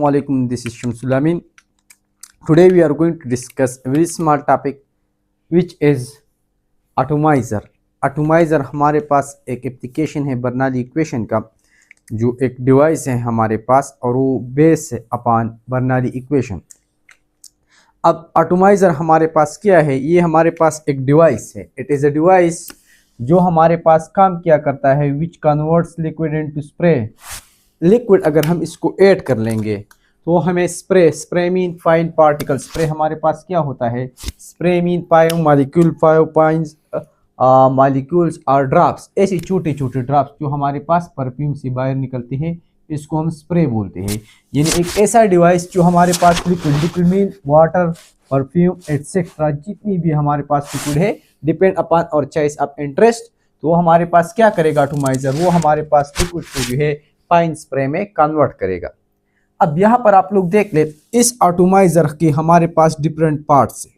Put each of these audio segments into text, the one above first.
Assalamualaikum, this is Shamsul Amin. Today we are going to discuss a very small topic which is atomizer. Atomizer हमारे पास एक application है Bernoulli equation का, जो एक device है हमारे पास और वो बेस है अपॉन बर्नौली इक्वेशन। अब एटॉमाइज़र हमारे पास क्या है? ये हमारे पास एक डिवाइस है। इट इज़ अ डिवाइस जो हमारे पास काम किया करता है which converts liquid into spray. Liquid अगर हम इसको ऐड कर लेंगे तो हमें spray mean fine particle. Spray हमारे पास क्या होता है? Spray mean five molecule, five points molecules और ड्रॉप्स, ऐसे छोटे छोटे ड्रॉप्स जो हमारे पास परफ्यूम से बाहर निकलते हैं, इसको हम स्प्रे बोलते हैं। यानी एक ऐसा डिवाइस जो हमारे पास liquid mean water, perfume etcetera जितनी भी हमारे पास लिक्विड है, डिपेंड अपॉन और चॉइस ऑफ इंटरेस्ट, तो हमारे पास क्या करेगा एटॉमाइज़र? वो हमारे पास लिक्विड को जो है फाइन स्प्रे में कन्वर्ट करेगा। अब यहाँ पर आप लोग देख ले, इस एटॉमाइज़र के हमारे पास डिफरेंट पार्ट्स है।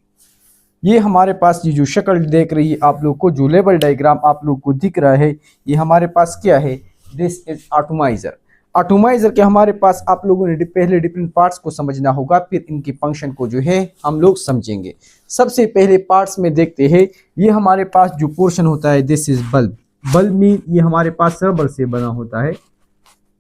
ये हमारे पास ये जो शक्ल देख रही है आप लोग को, जो लेबल डायग्राम आप लोग को दिख रहा है, ये हमारे पास क्या है? This is एटॉमाइज़र। एटॉमाइज़र के हमारे पास आप लोगों ने पहले डिफरेंट पार्ट्स को समझना होगा, फिर इनकी फंक्शन को जो है हम लोग समझेंगे। सबसे पहले पार्ट्स में देखते हैं, ये हमारे पास जो पोर्शन होता है दिस इज बल्ब। बल्ब में ये हमारे पास रबर से बना होता है,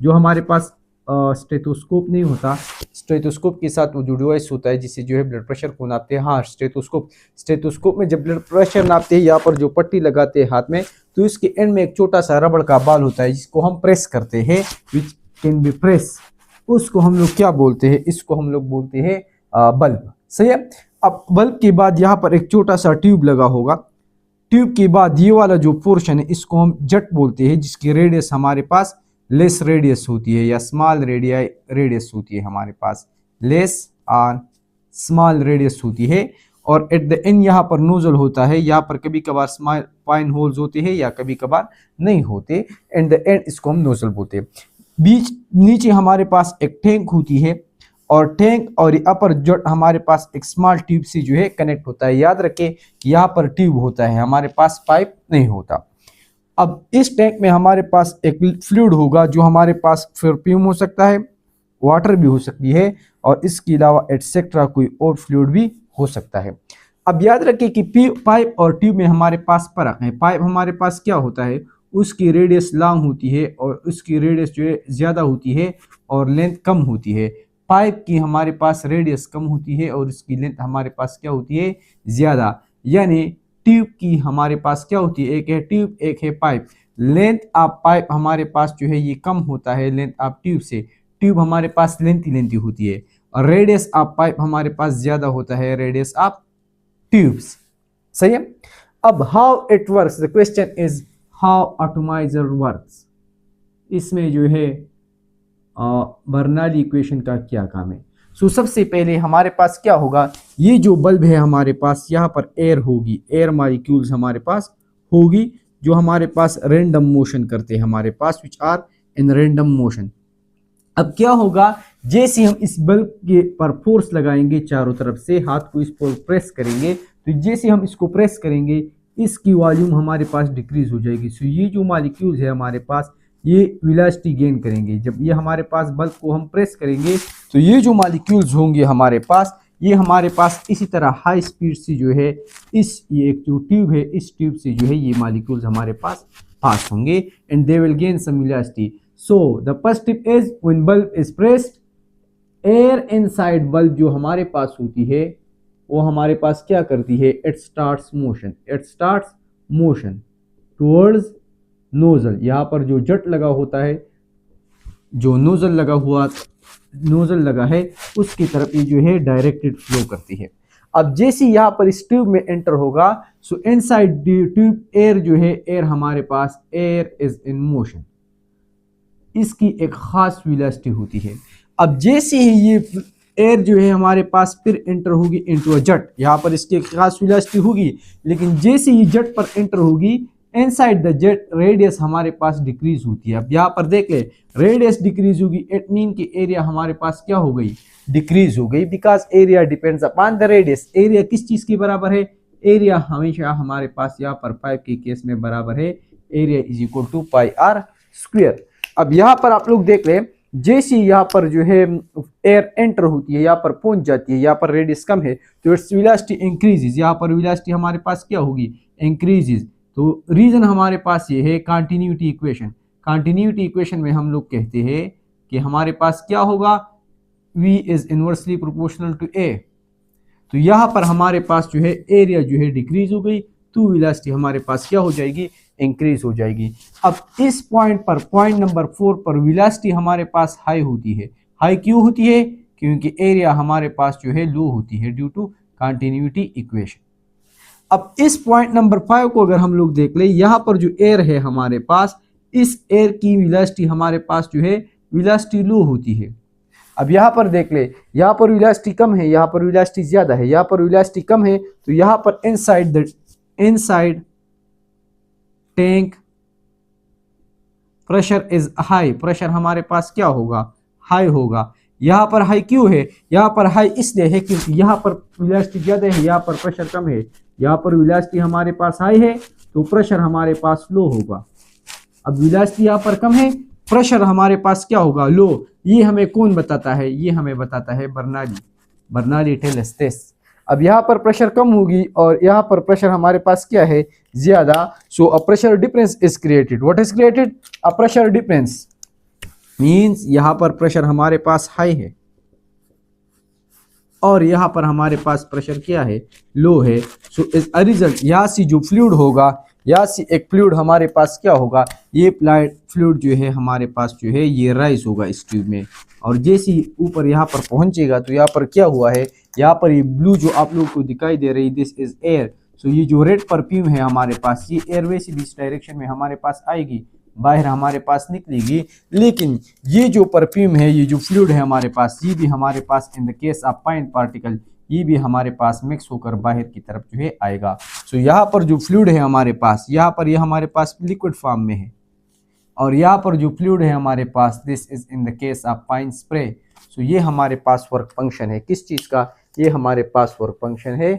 जो हमारे पास स्टेथोस्कोप नहीं होता। स्टेथोस्कोप के साथ वो जो डिवाइस होता है जिससे जो है ब्लड प्रेशर को नापते हैं। हाँ, स्टेथोस्कोप में जब ब्लड प्रेशर नापते हैं, यहाँ पर जो पट्टी लगाते हैं हाथ में, तो इसके एंड में एक छोटा सा रबड़ का बाल होता है जिसको हम प्रेस करते हैं, विच कैन बी प्रेस। उसको हम लोग क्या बोलते हैं? इसको हम लोग बोलते हैं बल्ब। सही है। अब बल्ब के बाद यहाँ पर एक छोटा सा ट्यूब लगा होगा। ट्यूब के बाद ये वाला जो पोर्शन है इसको हम जट बोलते हैं, जिसकी रेडियस हमारे पास लेस रेडियस होती है या स्मॉल रेडियस होती है। हमारे पास लेस और स्मॉल रेडियस होती है। और एट द एंड यहाँ पर नोजल होता है। यहाँ पर कभी कभार स्मॉल फाइन होल्स होते हैं या कभी कभार नहीं होते। एट द एंड इसको हम नोजल बोलते हैं। बीच नीचे हमारे पास एक टैंक होती है, और टैंक और अपर जट हमारे पास एक स्मॉल ट्यूब से जो है कनेक्ट होता है। याद रखें, यहाँ पर ट्यूब होता है, हमारे पास पाइप नहीं होता। अब इस टैंक में हमारे पास एक फ्लूइड होगा, जो हमारे पास परफ्यूम हो सकता है, वाटर भी हो सकती है, और इसके अलावा एटसेट्रा कोई और फ्लूइड भी हो सकता है। अब याद रखिए कि पाइप और ट्यूब में हमारे पास फर्क है। पाइप हमारे पास क्या होता है? उसकी रेडियस लॉन्ग होती है और उसकी रेडियस जो है ज़्यादा होती है और लेंथ कम होती है। पाइप की हमारे पास रेडियस कम होती है और उसकी लेंथ हमारे पास क्या होती है? ज़्यादा। यानी ट्यूब की हमारे पास क्या होती है? एक है ट्यूब, एक है पाइप। लेंथ ऑफ पाइप हमारे पास जो है ये कम होता है लेंथ ऑफ ट्यूब से। ट्यूब हमारे पास लेंथी होती है, और रेडियस ऑफ पाइप हमारे पास ज़्यादा होता है रेडियस ऑफ ट्यूब्स। सही है। अब how it works, the question is how atomiser works. इसमें जो है बर्नौली इक्वेशन का क्या काम है? सो सबसे पहले हमारे पास क्या होगा? ये जो बल्ब है हमारे पास, यहाँ पर एयर होगी, एयर मॉलिक्यूल्स हमारे पास होगी, जो हमारे पास रैंडम मोशन करते हैं हमारे पास, which are in random motion. अब क्या होगा? जैसे हम इस बल्ब के पर फोर्स लगाएंगे चारों तरफ से, हाथ को इस पर प्रेस करेंगे, तो जैसे हम इसको प्रेस करेंगे इसकी वॉल्यूम हमारे पास डिक्रीज हो जाएगी। सो ये जो मॉलिक्यूल्स है हमारे पास, ये वेलोसिटी गेन करेंगे। जब ये हमारे पास बल्ब को हम प्रेस करेंगे तो ये जो मॉलिक्यूल्स होंगे हमारे पास, ये हमारे पास इसी तरह हाई स्पीड से जो है ये एक जो ट्यूब है, इस ट्यूब से जो है ये मॉलिक्यूल्स हमारे पास होंगे, and they will gain some velocity. So the first tip is when bulb is pressed, air inside bulb जो हमारे पास होती है वो हमारे पास क्या करती है? It starts motion towards nozzle. यहाँ पर जो जट लगा होता है, जो नोजल लगा है, उसकी तरफ ये जो है डायरेक्टेड फ्लो करती है। अब जैसे यहाँ पर इस ट्यूब में एंटर होगा, सो इनसाइड ट्यूब एयर जो है, एयर हमारे पास एयर इज इन मोशन, इसकी एक खास वेलोसिटी होती है। अब जैसे ही ये एयर जो है हमारे पास फिर एंटर होगी इनटू अ जट, यहाँ पर इसकी एक खास वेलोसिटी होगी, लेकिन जैसे ही जट पर एंटर होगी, इनसाइड द जेट रेडियस हमारे पास डिक्रीज होती है। अब यहाँ पर देख ले, रेडियस डिक्रीज होगी, इट मीन की एरिया हमारे पास क्या हो गई? डिक्रीज हो गई, because area depends upon the radius. Area किस चीज के बराबर है? एरिया हमेशा हमारे पास यहाँ पर पाइप के केस में बराबर है area is equal to pi r square. अब यहाँ पर आप लोग देख ले, जैसे यहाँ पर जो है एयर एंटर होती है, यहाँ पर पहुंच जाती है, यहाँ पर रेडियस कम है तो इट्स वेलोसिटी इंक्रीजेज, यहाँ पर वेलोसिटी हमारे पास क्या होगी, इंक्रीजेज। तो रीजन हमारे पास ये है कंटिन्यूटी इक्वेशन। कंटिन्यूटी इक्वेशन में हम लोग कहते हैं कि हमारे पास क्या होगा, v is inversely proportional to a। तो यहाँ पर हमारे पास जो है एरिया जो है डिक्रीज हो गई, तो वेलोसिटी हमारे पास क्या हो जाएगी, इंक्रीज हो जाएगी। अब इस पॉइंट पर, पॉइंट नंबर 4 पर वेलोसिटी हमारे पास हाई होती है। हाई क्यों होती है, क्योंकि एरिया हमारे पास जो है लो होती है ड्यू टू कंटिन्यूटी इक्वेशन। अब इस पॉइंट नंबर 5 को अगर हम लोग देख ले, यहाँ पर जो एयर है हमारे पास, इस एयर की वेलोसिटी हमारे पास जो है वेलोसिटी लो होती है। अब यहाँ पर देख ले, यहाँ पर वेलोसिटी कम है, यहाँ पर वेलोसिटी ज्यादा है, यहाँ पर वेलोसिटी कम है, तो यहाँ पर inside tank pressure is high, pressure हमारे पास क्या होगा, हाई होगा। यहाँ पर हाई क्यों है, यहाँ पर हाई इसलिए है क्योंकि यहाँ पर वेलोसिटी ज्यादा है, यहाँ पर प्रेशर कम है। यहाँ पर वेलोसिटी हमारे पास हाई है तो प्रेशर हमारे पास लो होगा। अब वेलोसिटी यहाँ पर कम है, प्रेशर हमारे पास क्या होगा, लो। ये हमें कौन बताता है, ये हमें बताता है बर्नौली टेल्स दिस। अब यहाँ पर प्रेशर कम होगी और यहाँ पर प्रेशर हमारे पास क्या है, ज्यादा। So a pressure difference is created. What is created, a pressure difference means यहाँ पर प्रेशर हमारे पास हाई है और यहाँ पर हमारे पास प्रेशर क्या है, लो है। सो इज अ रिजल्ट, यहाँ से जो फ्लूइड होगा, यहाँ से एक फ्लूइड हमारे पास क्या होगा, ये फ्लूइड जो है हमारे पास जो है ये राइज होगा इस ट्यूब में, और जैसे ही ऊपर यहाँ पर पहुंचेगा तो यहाँ पर क्या हुआ है, यहाँ पर ये ब्लू जो आप लोगों को दिखाई दे रही, दिस इज एयर। सो ये जो रेड परफ्यूम है हमारे पास, ये एयरवे से भी इस डायरेक्शन में हमारे पास आएगी, बाहर हमारे पास निकलेगी। लेकिन ये जो परफ्यूम है, ये जो फ्लूइड है हमारे पास, ये भी हमारे पास in the case of fine particle, ये भी हमारे पास मिक्स होकर बाहर की तरफ जो है आएगा। सो यहाँ पर जो फ्लूइड है हमारे पास, यहाँ पर ये हमारे पास लिक्विड फॉर्म में है, और यहाँ पर जो फ्लूइड है हमारे पास, this is in the case of fine spray. So ये हमारे पास वर्क फंक्शन है किस चीज़ का, ये हमारे पास वर्क फंक्शन है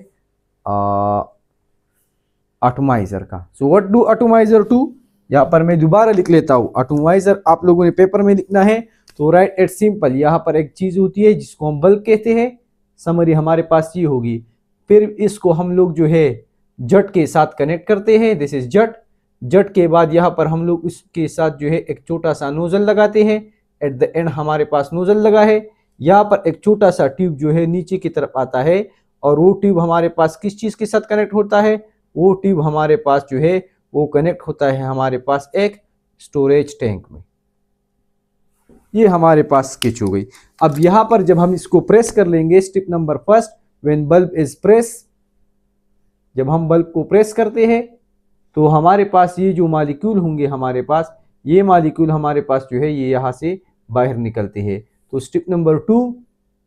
एटॉमाइजर का। सो व्हाट डू एटॉमाइजर डू, यहाँ पर मैं दोबारा लिख लेता हूँ। एटॉमाइजर आप लोगों ने पेपर में लिखना है तो राइट इट सिंपल। यहाँ पर एक चीज होती है जिसको हम बल्ब कहते हैं, समरी हमारे पास ये होगी। फिर इसको हम लोग जो है जट के साथ कनेक्ट करते हैं, दिस इज जट। जट के बाद यहाँ पर हम लोग उसके साथ जो है एक छोटा सा नोजल लगाते हैं, एट द एंड हमारे पास नोजल लगा है। यहाँ पर एक छोटा सा ट्यूब जो है नीचे की तरफ आता है, और वो ट्यूब हमारे पास किस चीज के साथ कनेक्ट होता है, वो ट्यूब हमारे पास जो है वो कनेक्ट होता है हमारे पास एक स्टोरेज टैंक में। ये हमारे पास स्केच हो गई। अब यहाँ पर जब हम इसको प्रेस कर लेंगे, step number first, when bulb is press, जब हम बल्ब को प्रेस करते हैं तो हमारे पास ये जो मॉलिक्यूल होंगे हमारे पास, ये मॉलिक्यूल हमारे पास जो है ये यहाँ से बाहर निकलते हैं। तो स्टेप नंबर 2,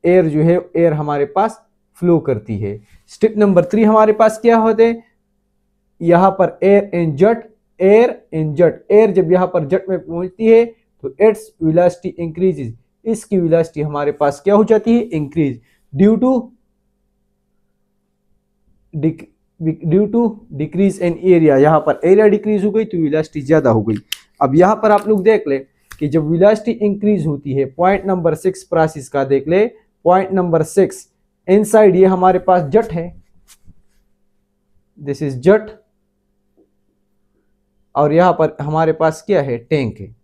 एयर जो है, एयर हमारे पास फ्लो करती है। स्टेप नंबर 3 हमारे पास क्या होते हैं, यहाँ पर air in jet, air in jet. Air जब यहाँ पर जट में पहुंचती है तो इट्स वेलोसिटी इंक्रीजेस, इसकी वेलोसिटी हमारे पास क्या हो जाती है, increase, due to decrease in area. यहाँ पर एरिया डिक्रीज हो गई तो वेलोसिटी ज्यादा हो गई। अब यहाँ पर आप लोग देख ले कि जब वेलोसिटी इंक्रीज होती है, पॉइंट नंबर 6 प्रोसेस का देख ले, पॉइंट नंबर 6 इनसाइड ये हमारे पास जट है, दिस इज जट, और यहाँ पर हमारे पास क्या है, टैंक है।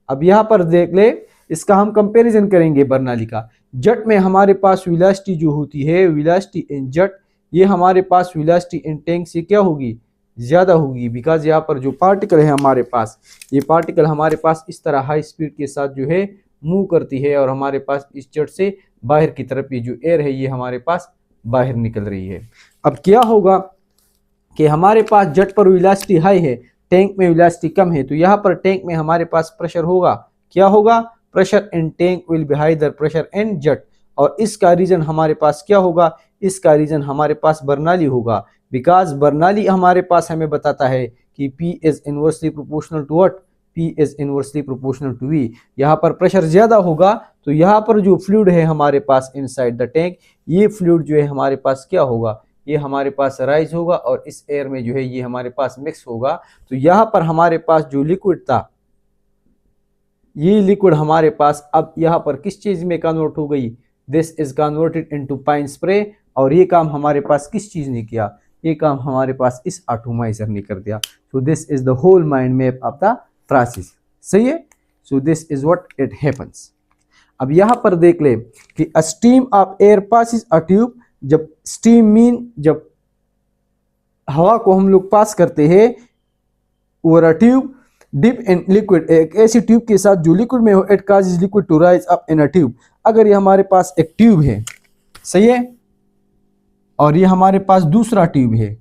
अब यहाँ पर देख ले, इसका हम कंपैरिजन करेंगे बर्नौली का। जट में हमारे पास वेलोसिटी जो होती है, वेलोसिटी इन जट, ये हमारे पास वेलोसिटी इन टैंक से क्या होगी, ज्यादा होगी, बिकॉज यहाँ पर जो पार्टिकल है हमारे पास, ये पार्टिकल हमारे पास इस तरह हाई स्पीड के साथ जो है मूव करती है, और हमारे पास इस जट से बाहर की तरफ ये जो एयर है ये हमारे पास बाहर निकल रही है। अब क्या होगा कि हमारे पास जट पर वेलोसिटी हाई है, टैंक में वेलोसिटी कम है, तो यहाँ पर टैंक में हमारे पास प्रेशर होगा, क्या होगा, pressure in tank will be high then pressure in jet. और इसका रीजन हमारे पास क्या होगा, इसका रीजन हमारे पास बर्नौली होगा, बिकॉज बर्नौली हमारे पास हमें बताता है कि P is inversely proportional to what, P is inversely proportional to V। यहाँ पर प्रेशर ज्यादा होगा तो यहाँ पर जो फ्लूइड है हमारे पास इनसाइड द टैंक, ये फ्लूइड जो है हमारे पास क्या होगा, ये हमारे पास राइज होगा, और इस एयर में जो है ये हमारे पास मिक्स होगा। तो यहाँ पर हमारे पास जो लिक्विड था, ये लिक्विड हमारे पास अब यहाँ पर किस चीज़ में कन्वर्ट हो गई, this is converted into pine spray. और ये काम हमारे पास किस चीज़ ने किया, ये काम हमारे पास इस एटॉमाइजर ने कर दिया। So this is the whole mind map of the process. सही है। So this is what it happens. अब यहाँ पर देख ले कि a steam of air passes a tube. जब स्टीम मीन जब हवा को हम लोग पास करते हैं over a tube dip in liquid, एक ऐसी ट्यूब के साथ जो लिक्विड में हो, it causes liquid to rise up in a tube. अगर ये हमारे पास एक ट्यूब है, सही है, और ये हमारे पास दूसरा ट्यूब है,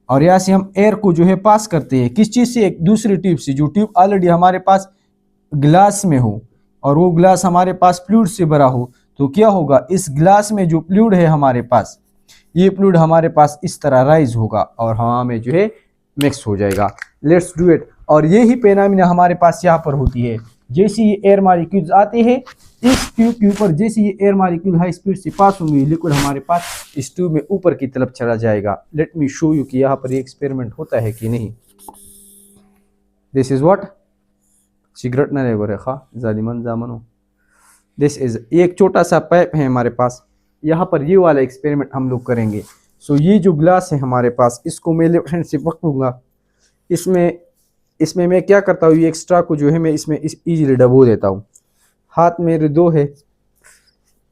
और यहाँ से हम एयर को जो है पास करते हैं किस चीज़ से, एक दूसरी ट्यूब से, जो ट्यूब ऑलरेडी हमारे पास ग्लास में हो और वो ग्लास हमारे पास फ्लूइड से भरा हो, तो क्या होगा, इस ग्लास में जो फ्लूइड है हमारे पास, ये फ्लूइड हमारे पास इस तरह राइज होगा और हवा में जो है मिक्स हो जाएगा। Let's do it. और यही फेनोमेना हमारे पास यहाँ पर होती है। जैसे ये एयर मॉलिक्यूल्स आते हैं इस ट्यूब के ऊपर, जैसे ये एयर मॉलिक्यूल हाई स्पीड से पास होंगे, लिक्विड हमारे पास इस ट्यूब में ऊपर की तरफ चला जाएगा। लेट मी शो यू कि यहाँ पर ये एक्सपेरिमेंट होता है कि नहीं। दिस इज व्हाट सिगरेट न रेगो रेखा जालिमन जामनो। दिस इज एक छोटा सा पाइप है हमारे पास, यहाँ पर ये वाला एक्सपेरिमेंट हम लोग करेंगे। सो ये जो ग्लास है हमारे पास, इसको मैं लेफ्ट हैंड से पकड़ूंगा। इसमें मैं क्या करता हूँ, ये एक्स्ट्रा को जो है मैं इसमें इजीली डबो देता हूँ। हाथ मेरे दो है,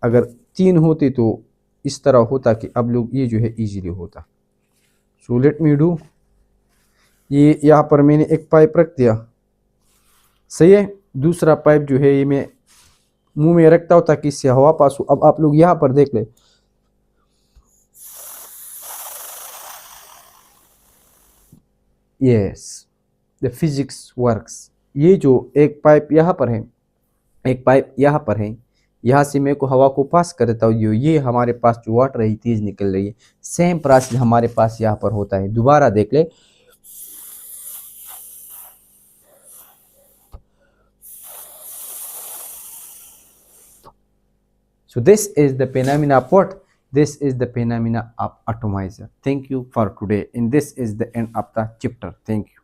अगर 3 होते तो इस तरह होता कि अब लोग ये जो है इजीली होता। So let me do. ये यहाँ पर मैंने एक पाइप रख दिया, सही है। दूसरा पाइप जो है ये मैं मुंह में रखता हूँ ताकि इससे हवा पास हो। अब आप लोग यहाँ पर देख ले, यस द फिजिक्स वर्क्स। ये जो एक पाइप यहाँ पर है, एक पाइप यहाँ पर है, यहाँ से मेरे को हवा को पास कर देता हूँ, ये हमारे पास जो वाटर है तेज निकल रही है। सेम प्रोसेस हमारे पास यहाँ पर होता है। दोबारा देख ले, so this is the phenomena of what, this is the phenomena of atomizer. Thank you for today, and this is the end of the chapter. Thank you.